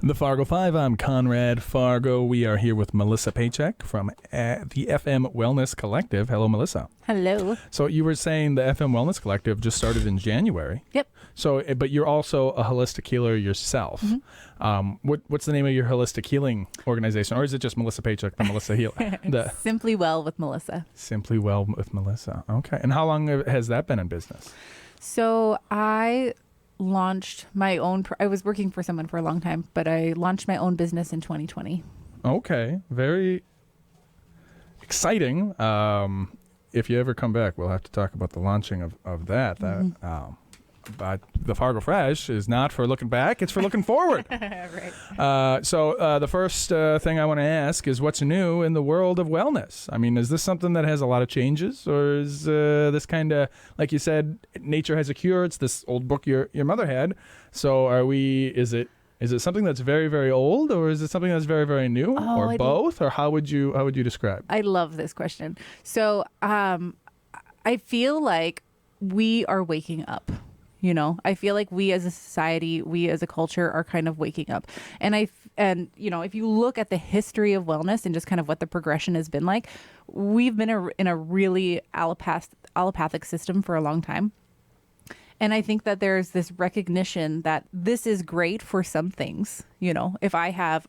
The Fargo 5, I'm Conrad Fargo. We are here with Melissa Paycheck from the FM Wellness Collective. Hello, Melissa. Hello. So you were saying the FM Wellness Collective just started in January. Yep. So, but you're also a holistic healer yourself. Mm-hmm. What's the name of your holistic healing organization? Or is it just Melissa Paycheck, the Melissa Healer? Simply Well with Melissa. Simply Well with Melissa. Okay. And how long has that been in business? So I launched my own, I was working for someone for a long time, but I launched my own business in 2020. Okay. Very exciting. If you ever come back, we'll have to talk about the launching of that. But the Fargo Fresh is not for looking back, it's for looking forward. Right. So the first thing I want to ask is what's new in the world of wellness? I mean, is this something that has a lot of changes, or is this kind of, like you said, nature has a cure? It's this old book your mother had. So is it something that's very, very old, or is it something that's very, very new, or both? Or how would you describe? I love this question. So I feel like we are waking up. You know, I feel like we as a society, we as a culture are kind of waking up. And if you look at the history of wellness and just kind of what the progression has been like, we've been in a really allopathic system for a long time. And I think that there's this recognition that this is great for some things. You know, if I have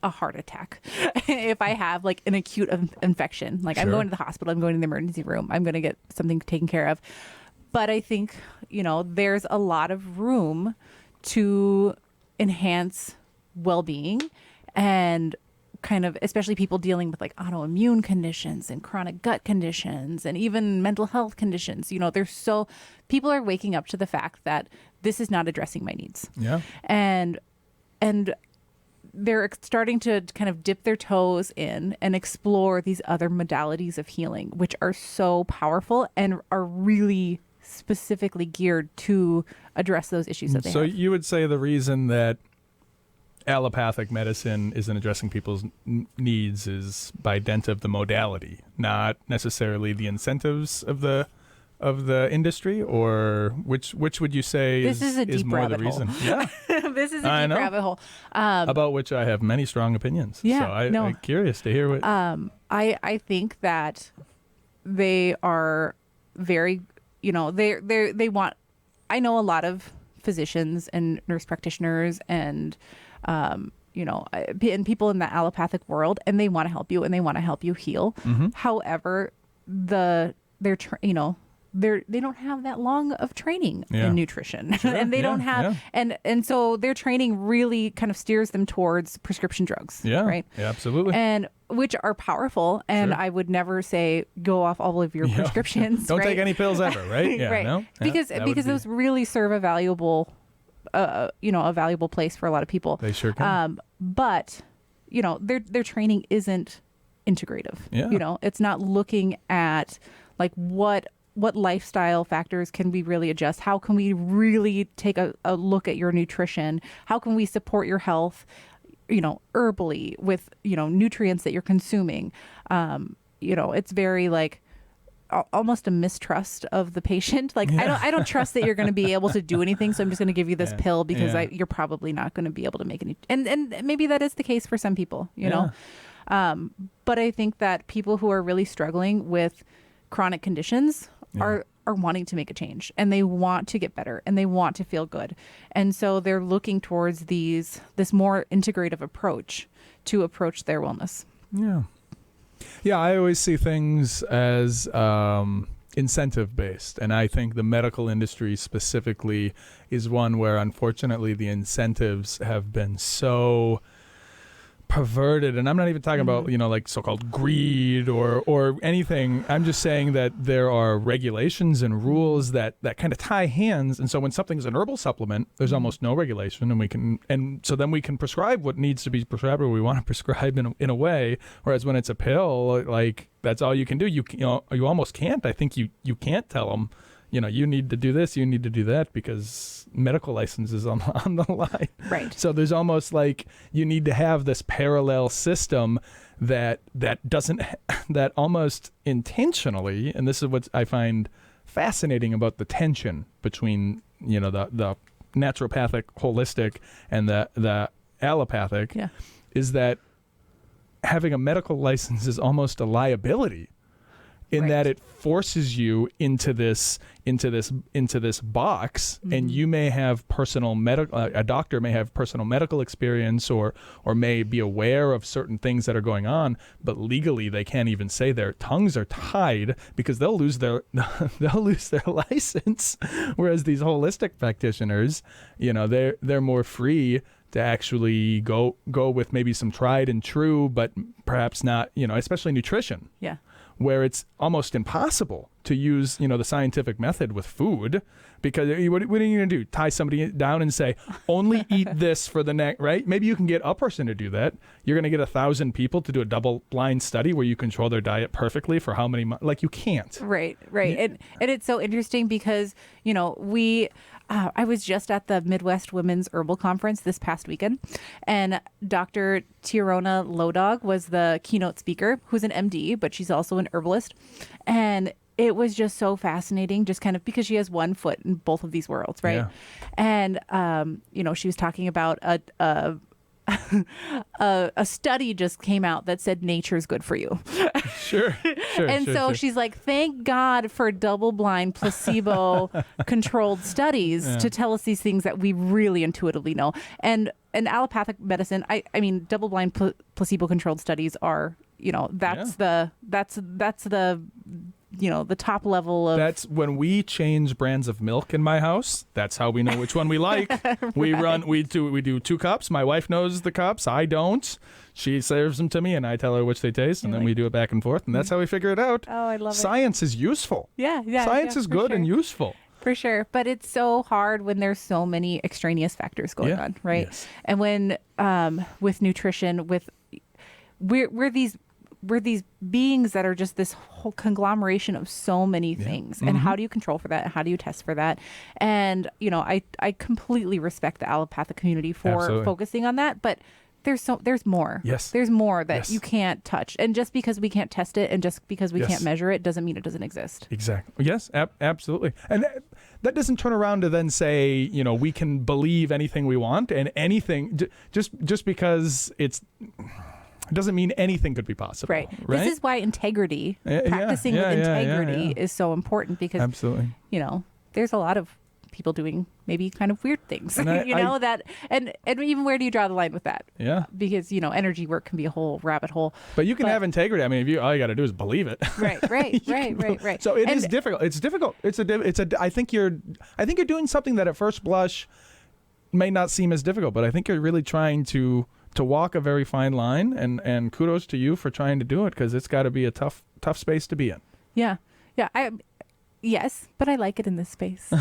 a heart attack, if I have like an acute infection, like I'm going to the hospital, I'm going to the emergency room, I'm going to get something taken care of. But I think, there's a lot of room to enhance well-being and kind of, especially people dealing with like autoimmune conditions and chronic gut conditions and even mental health conditions. People are waking up to the fact that this is not addressing my needs. Yeah. And they're starting to kind of dip their toes in and explore these other modalities of healing, which are so powerful and are really specifically geared to address those issues that they have. So you would say the reason that allopathic medicine isn't addressing people's needs is by dint of the modality, not necessarily the incentives of the industry, or which would you say this is a deep more rabbit the reason? hole. Yeah. This is a deep rabbit hole. About which I have many strong opinions. Yeah, so I'm curious to hear what I think that they are very they want, I know a lot of physicians and nurse practitioners and, and people in the allopathic world, and they want to help you and they want to help you heal. Mm-hmm. However, they don't have that long of training in nutrition. Sure. And they don't have, and so their training really kind of steers them towards prescription drugs. Yeah. Right. Yeah, absolutely. And which are powerful. And I would never say go off all of your prescriptions. Don't take any pills ever. Right. Yeah. Right. No? Because those really serve a valuable place for a lot of people. They sure can. But their training isn't integrative. Yeah. It's not looking at like what lifestyle factors can we really adjust? How can we really take a look at your nutrition? How can we support your health, herbally with, nutrients that you're consuming? It's very like almost a mistrust of the patient. Like, I don't trust that you're going to be able to do anything. So I'm just going to give you this pill because you're probably not going to be able to make any. And maybe that is the case for some people, know. But I think that people who are really struggling with chronic conditions are wanting to make a change, and they want to get better and they want to feel good. And so they're looking towards this more integrative approach to approach their wellness. Yeah. Yeah, I always see things as incentive based, and I think the medical industry specifically is one where unfortunately the incentives have been so perverted, and I'm not even talking about like so-called greed or anything. I'm just saying that there are regulations and rules that kind of tie hands, and so when something's an herbal supplement, there's almost no regulation, and so then we can prescribe what needs to be prescribed, or we want to prescribe in a way. Whereas when it's a pill, like that's all you can do. You almost can't. I think you can't tell them, you need to do this, you need to do that, because medical license is on the line. Right. So there's almost like you need to have this parallel system that almost intentionally, and this is what I find fascinating about the tension between, the naturopathic, holistic, and the allopathic Yeah. is that having a medical license is almost a liability in that it forces you into this box, and you may have personal medical a doctor may have personal medical experience or may be aware of certain things that are going on, but legally they can't even say. Their tongues are tied because they'll lose their license, whereas these holistic practitioners, they're more free to actually go with maybe some tried and true, but perhaps not, especially nutrition. Yeah. Where it's almost impossible to use, the scientific method with food, because what are you going to do? Tie somebody down and say, only eat this for the next, right? Maybe you can get a person to do that. You're going to get 1,000 people to do a double-blind study where you control their diet perfectly for how many months? Like, you can't. Right. And it's so interesting because, I was just at the Midwest Women's Herbal Conference this past weekend, and Dr. Tiarona Lodog was the keynote speaker, who's an MD, but she's also an herbalist. And it was just so fascinating, just kind of because she has one foot in both of these worlds, right? Yeah. And, she was talking about a study just came out that said nature's good for you. Sure. And so she's like, thank God for double-blind, placebo-controlled studies to tell us these things that we really intuitively know. And allopathic medicine, I mean, double-blind, placebo-controlled studies are, that's the the top level of. That's when we change brands of milk in my house. That's how we know which one we like. Right. We do 2 cups. My wife knows the cups. I don't. She serves them to me, and I tell her which they taste, and then we do it back and forth, and that's how we figure it out. Oh, I love it. Science is useful. Yeah. Science is good and useful. For sure. But it's so hard when there's so many extraneous factors going on, right? Yes. And when with nutrition, we're these beings that are just this whole conglomeration of so many things. And how do you control for that? How do you test for that? And, I completely respect the allopathic community for focusing on that, but there's more. Yes. There's more that you can't touch. And just because we can't test it and just because we can't measure it doesn't mean it doesn't exist. Exactly. Yes, absolutely. And that doesn't turn around to then say, we can believe anything we want and anything just because it doesn't mean anything could be possible. Right. This is why integrity, practicing with integrity is so important because, absolutely. There's a lot of people doing maybe kind of weird things, and even where do you draw the line with that? Yeah. Because, energy work can be a whole rabbit hole. But you can have integrity. I mean, all you got to do is believe it. Right. So it is difficult. It's difficult. I think you're doing something that at first blush may not seem as difficult, but I think you're really trying to walk a very fine line, and kudos to you for trying to do it, because it's got to be a tough space to be in. Yeah. Yes, but I like it in this space. So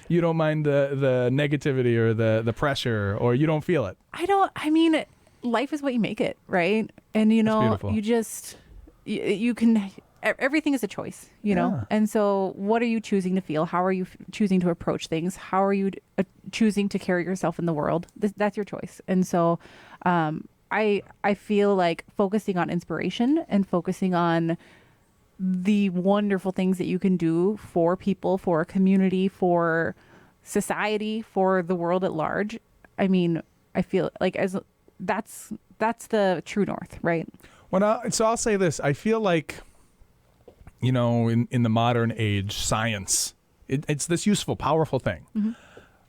you don't mind the negativity or the pressure, or you don't feel it? I mean, life is what you make it, right? And you just you can. Everything is a choice, and so what are you choosing to feel? How are you choosing to approach things? How are you choosing to carry yourself in the world? That's your choice. And so I feel like focusing on inspiration and focusing on the wonderful things that you can do for people, for a community, for society, for the world at large. I mean, I feel like that's the true north, right? So I'll say this. I feel like, in the modern age, science, it's this useful, powerful thing. Mm-hmm.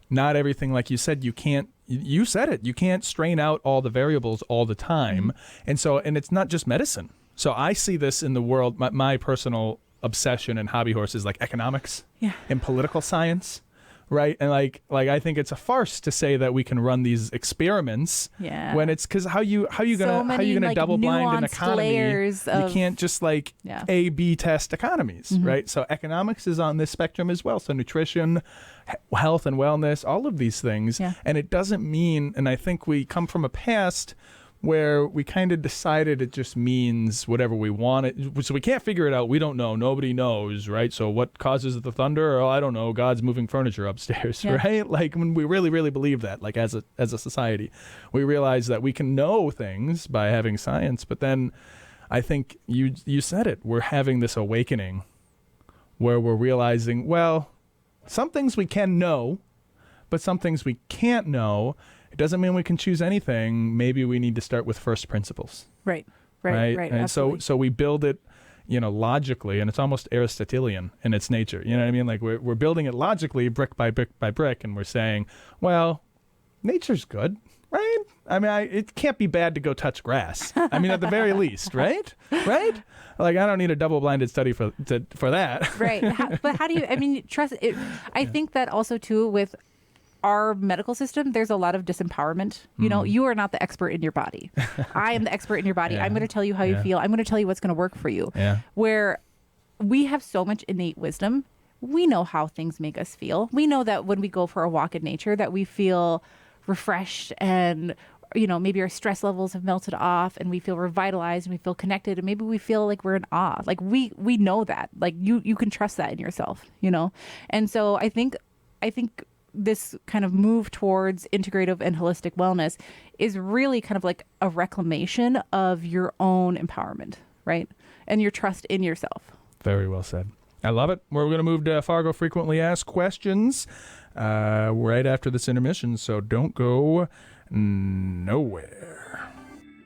Not everything, like you said, you said it, you can't strain out all the variables all the time. Mm-hmm. And it's not just medicine. So I see this in the world. My personal obsession and hobby horse is like economics and political science, right? And like I think it's a farce to say that we can run these experiments when it's because how you gonna double blind an economy? You can't just A/B test economies, right? So economics is on this spectrum as well. So nutrition, health and wellness, all of these things, and it doesn't mean. And I think we come from a past where we kind of decided it just means whatever we want it. So we can't figure it out. We don't know. Nobody knows, right? So what causes the thunder? Oh, I don't know. God's moving furniture upstairs, right? Like when we really, really believe that, like as a society, we realize that we can know things by having science. But then I think you said it. We're having this awakening where we're realizing, well, some things we can know, but some things we can't know. It doesn't mean we can choose anything. Maybe we need to start with first principles. Right. And absolutely. so we build it, logically, and it's almost Aristotelian in its nature. You know what I mean? Like we're building it logically, brick by brick by brick, and we're saying, well, nature's good, right? I mean, it can't be bad to go touch grass. I mean, at the very least, right? Right? Like, I don't need a double-blinded study for that. Right. But how do you, I mean, trust it? I think that also, too, with our medical system, there's a lot of disempowerment. You are not the expert in your body. I am the expert in your body. I'm going to tell you how you feel. I'm going to tell you what's going to work for you. Yeah. Where we have so much innate wisdom. We know how things make us feel. We know that when we go for a walk in nature, that we feel refreshed, and maybe our stress levels have melted off, and we feel revitalized, and we feel connected, and maybe we feel like we're in awe. Like we know that. Like you can trust that in yourself. And so I think this kind of move towards integrative and holistic wellness is really kind of like a reclamation of your own empowerment, right? And your trust in yourself. Very well said. I love it. We're going to move to Fargo frequently asked questions right after this intermission, so don't go nowhere.